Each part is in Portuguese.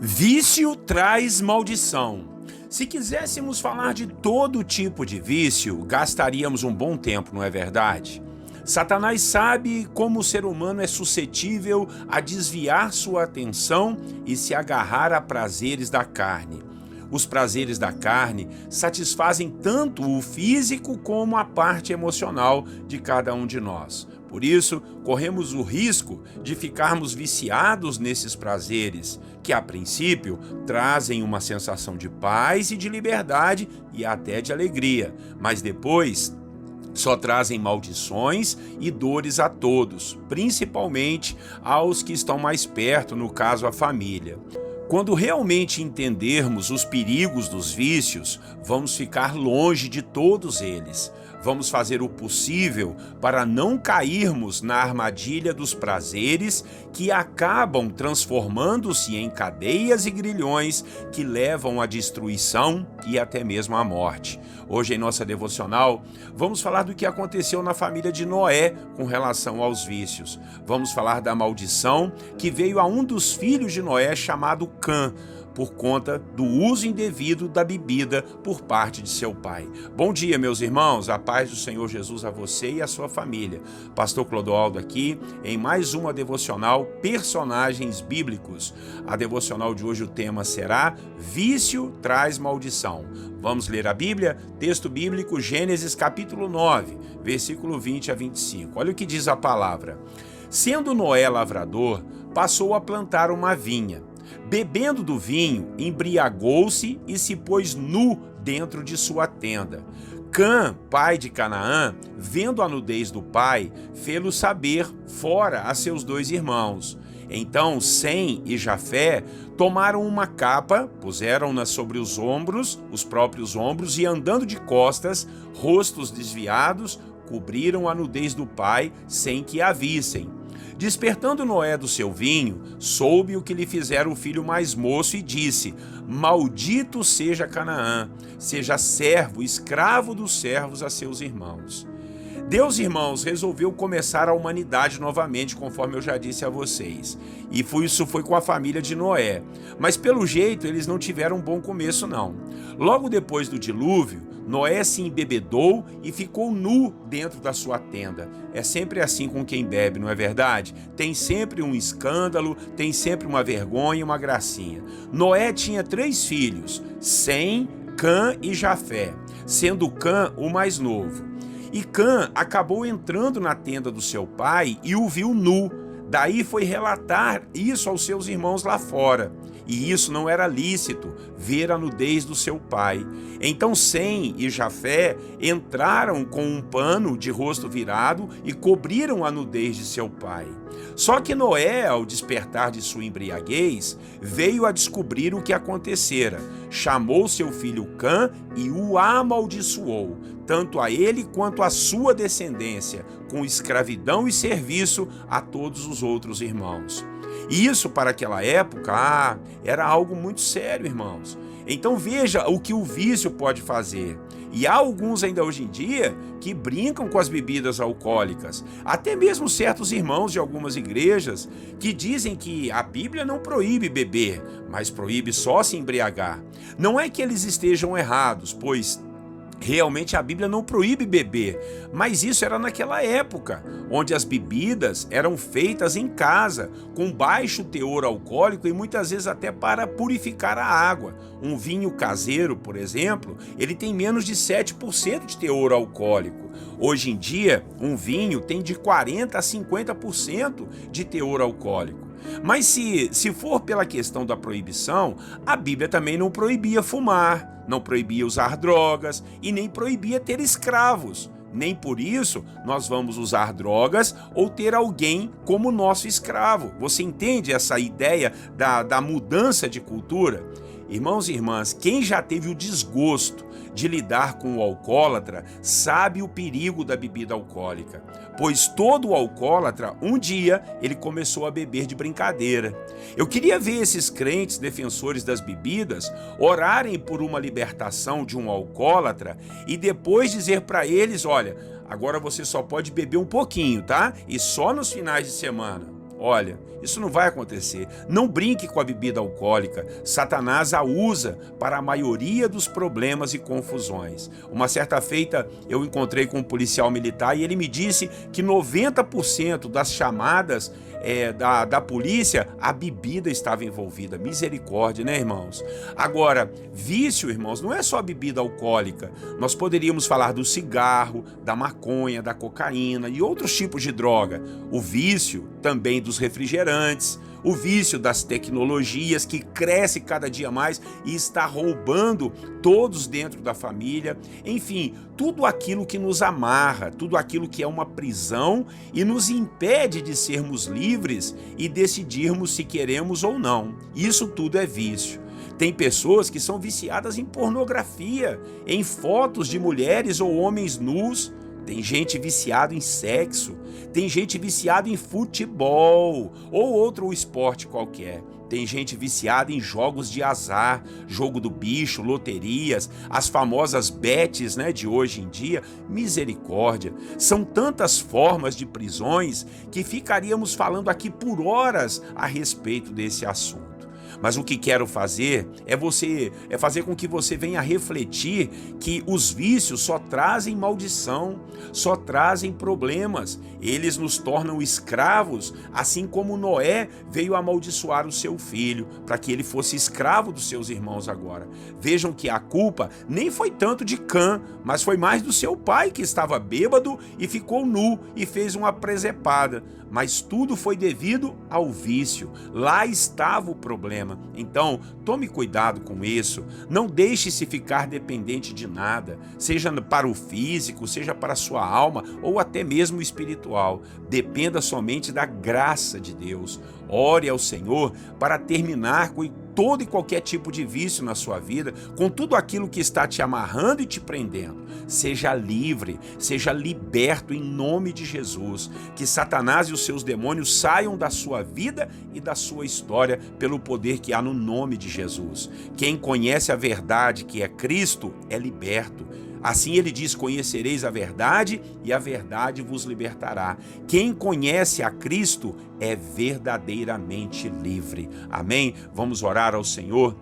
Vício traz maldição. Se quiséssemos falar de todo tipo de vício, gastaríamos um bom tempo, não é verdade? Satanás sabe como o ser humano é suscetível a desviar sua atenção e se agarrar a prazeres da carne. Os prazeres da carne satisfazem tanto o físico como a parte emocional de cada um de nós. Por isso, corremos o risco de ficarmos viciados nesses prazeres, que a princípio trazem uma sensação de paz e de liberdade e até de alegria, mas depois só trazem maldições e dores a todos, principalmente aos que estão mais perto, no caso a família. Quando realmente entendermos os perigos dos vícios, vamos ficar longe de todos eles. Vamos fazer o possível para não cairmos na armadilha dos prazeres que acabam transformando-se em cadeias e grilhões que levam à destruição e até mesmo à morte. Hoje, em nossa devocional, vamos falar do que aconteceu na família de Noé com relação aos vícios. Vamos falar da maldição que veio a um dos filhos de Noé chamado Cã, por conta do uso indevido da bebida por parte de seu pai. Bom dia, meus irmãos, a paz do Senhor Jesus a você e a sua família. Pastor Clodoaldo aqui em mais uma devocional Personagens Bíblicos. A devocional de hoje, o tema será Vício traz maldição. Vamos ler a Bíblia? Texto bíblico, Gênesis capítulo 9, versículo 20 a 25. Olha o que diz a palavra. Sendo Noé lavrador, passou a plantar uma vinha. Bebendo do vinho, embriagou-se e se pôs nu dentro de sua tenda. Cã, pai de Canaã, vendo a nudez do pai, fê-lo saber fora a seus dois irmãos. Então Sem e Jafé tomaram uma capa, puseram-na sobre os ombros, os próprios ombros, e andando de costas, rostos desviados, cobriram a nudez do pai sem que a vissem. Despertando Noé do seu vinho, soube o que lhe fizera o filho mais moço e disse: Maldito seja Canaã, seja servo, escravo dos servos a seus irmãos. Deus, irmãos, resolveu começar a humanidade novamente, conforme eu já disse a vocês. E isso foi com a família de Noé. Mas pelo jeito eles não tiveram um bom começo, não. Logo depois do dilúvio, Noé se embebedou e ficou nu dentro da sua tenda. É sempre assim com quem bebe, não é verdade? Tem sempre um escândalo, tem sempre uma vergonha e uma gracinha. Noé tinha 3 filhos, Sem, Cã e Jafé, sendo Cã o mais novo. E Cã acabou entrando na tenda do seu pai e o viu nu. Daí foi relatar isso aos seus irmãos lá fora. E isso não era lícito, ver a nudez do seu pai. Então Sem e Jafé entraram com um pano de rosto virado e cobriram a nudez de seu pai. Só que Noé, ao despertar de sua embriaguez, veio a descobrir o que acontecera. Chamou seu filho Cã e o amaldiçoou, tanto a ele quanto a sua descendência, com escravidão e serviço a todos os outros irmãos. E isso, para aquela época, era algo muito sério, irmãos. Então veja o que o vício pode fazer. E há alguns ainda hoje em dia que brincam com as bebidas alcoólicas. Até mesmo certos irmãos de algumas igrejas que dizem que a Bíblia não proíbe beber, mas proíbe só se embriagar. Não é que eles estejam errados, pois realmente a Bíblia não proíbe beber, mas isso era naquela época, onde as bebidas eram feitas em casa, com baixo teor alcoólico e muitas vezes até para purificar a água. Um vinho caseiro, por exemplo, ele tem menos de 7% de teor alcoólico. Hoje em dia, um vinho tem de 40% a 50% de teor alcoólico. Mas se for pela questão da proibição, a Bíblia também não proibia fumar, não proibia usar drogas e nem proibia ter escravos. Nem por isso nós vamos usar drogas ou ter alguém como nosso escravo. Você entende essa ideia da mudança de cultura? Irmãos e irmãs, quem já teve o desgosto de lidar com o alcoólatra sabe o perigo da bebida alcoólica, pois todo alcoólatra, um dia, ele começou a beber de brincadeira. Eu queria ver esses crentes defensores das bebidas orarem por uma libertação de um alcoólatra e depois dizer para eles: olha, agora você só pode beber um pouquinho, tá? E só nos finais de semana. Olha, isso não vai acontecer. Não brinque com a bebida alcoólica. Satanás a usa para a maioria dos problemas e confusões. Uma certa feita eu encontrei com um policial militar e ele me disse que 90% das chamadas da polícia, a bebida estava envolvida. Misericórdia, né, irmãos? Agora, vício, irmãos, não é só a bebida alcoólica. Nós poderíamos falar do cigarro, da maconha, da cocaína e outros tipos de droga. O vício também dos refrigerantes, o vício das tecnologias que cresce cada dia mais e está roubando todos dentro da família. Enfim, tudo aquilo que nos amarra, tudo aquilo que é uma prisão e nos impede de sermos livres e decidirmos se queremos ou não. Isso tudo é vício. Tem pessoas que são viciadas em pornografia, em fotos de mulheres ou homens nus. Tem gente viciada em sexo, tem gente viciada em futebol ou outro esporte qualquer. Tem gente viciada em jogos de azar, jogo do bicho, loterias, as famosas bets, né, de hoje em dia. Misericórdia. São tantas formas de prisões que ficaríamos falando aqui por horas a respeito desse assunto. Mas o que quero fazer é fazer com que você venha refletir que os vícios só trazem maldição, só trazem problemas. Eles nos tornam escravos, assim como Noé veio amaldiçoar o seu filho, para que ele fosse escravo dos seus irmãos agora. Vejam que a culpa nem foi tanto de Cã, mas foi mais do seu pai, que estava bêbado e ficou nu e fez uma presepada. Mas tudo foi devido ao vício. Lá estava o problema. Então, tome cuidado com isso. Não deixe-se ficar dependente de nada, seja para o físico, seja para a sua alma ou até mesmo espiritual. Dependa somente da graça de Deus. Ore ao Senhor para terminar com todo e qualquer tipo de vício na sua vida, com tudo aquilo que está te amarrando e te prendendo. Seja livre, seja liberto em nome de Jesus. Que Satanás e os seus demônios saiam da sua vida e da sua história pelo poder que há no nome de Jesus. Quem conhece a verdade, que é Cristo, é liberto. Assim ele diz: conhecereis a verdade e a verdade vos libertará. Quem conhece a Cristo é verdadeiramente livre. Amém? Vamos orar ao Senhor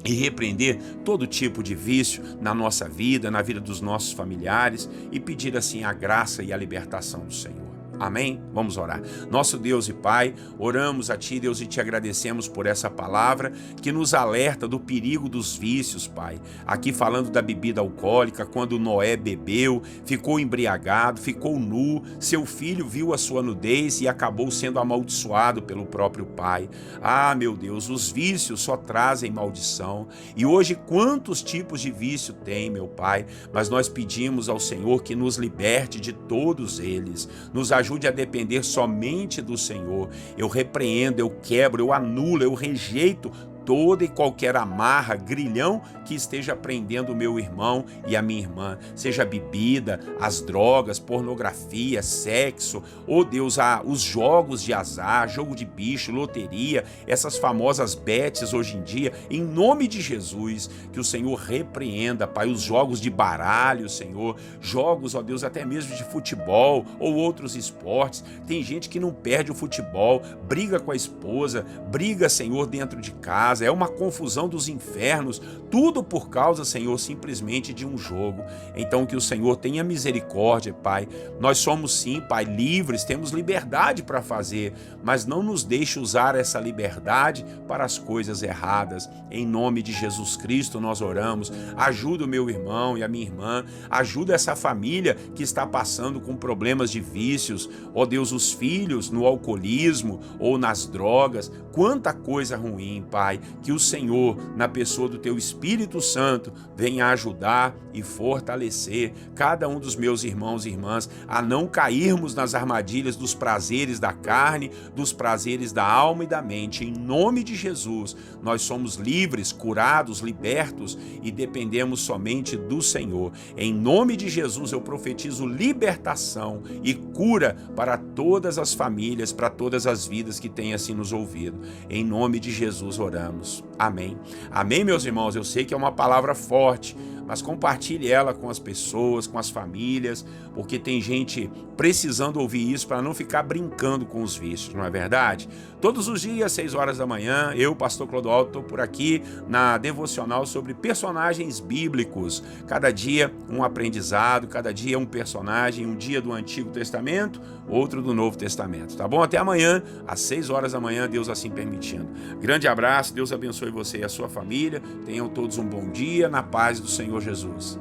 e repreender todo tipo de vício na nossa vida, na vida dos nossos familiares e pedir assim a graça e a libertação do Senhor. Amém? Vamos orar. Nosso Deus e Pai, oramos a Ti, Deus, e Te agradecemos por essa palavra que nos alerta do perigo dos vícios, Pai. Aqui falando da bebida alcoólica, quando Noé bebeu, ficou embriagado, ficou nu, seu filho viu a sua nudez e acabou sendo amaldiçoado pelo próprio pai. Ah, meu Deus, os vícios só trazem maldição. E hoje quantos tipos de vício tem, meu Pai? Mas nós pedimos ao Senhor que nos liberte de todos eles. Nos ajude a depender somente do Senhor. Eu repreendo, eu quebro, eu anulo, eu rejeito toda e qualquer amarra, grilhão que esteja prendendo o meu irmão e a minha irmã, seja a bebida, as drogas, pornografia, sexo, Deus, os jogos de azar, jogo de bicho, loteria, essas famosas bets hoje em dia, em nome de Jesus, que o Senhor repreenda, Pai, os jogos de baralho, Senhor, jogos, Deus, até mesmo de futebol ou outros esportes. Tem gente que não perde o futebol, briga com a esposa, briga, Senhor, dentro de casa, é uma confusão dos infernos, tudo por causa, Senhor, simplesmente de um jogo. Então que o Senhor tenha misericórdia, Pai. Nós somos sim, Pai, livres, temos liberdade para fazer, mas não nos deixe usar essa liberdade para as coisas erradas. Em nome de Jesus Cristo nós oramos. Ajuda o meu irmão e a minha irmã, ajuda essa família que está passando com problemas de vícios, Deus, os filhos no alcoolismo ou nas drogas, quanta coisa ruim, Pai. Que o Senhor, na pessoa do Teu Espírito Santo, venha ajudar e fortalecer cada um dos meus irmãos e irmãs a não cairmos nas armadilhas dos prazeres da carne, dos prazeres da alma e da mente. Em nome de Jesus, nós somos livres, curados, libertos e dependemos somente do Senhor. Em nome de Jesus, eu profetizo libertação e cura para todas as famílias, para todas as vidas que têm assim nos ouvido. Em nome de Jesus oramos. Amém. Amém, meus irmãos. Eu sei que é uma palavra forte, mas compartilhe ela com as pessoas, com as famílias, porque tem gente precisando ouvir isso para não ficar brincando com os vícios, não é verdade? Todos os dias, 6 horas da manhã, eu, pastor Clodoaldo, estou por aqui na devocional sobre personagens bíblicos. Cada dia um aprendizado, cada dia um personagem, um dia do Antigo Testamento, outro do Novo Testamento. Tá bom? Até amanhã, às 6 horas da manhã, Deus assim permitindo. Grande abraço, Deus abençoe você e a sua família. Tenham todos um bom dia, na paz do Senhor Jesus.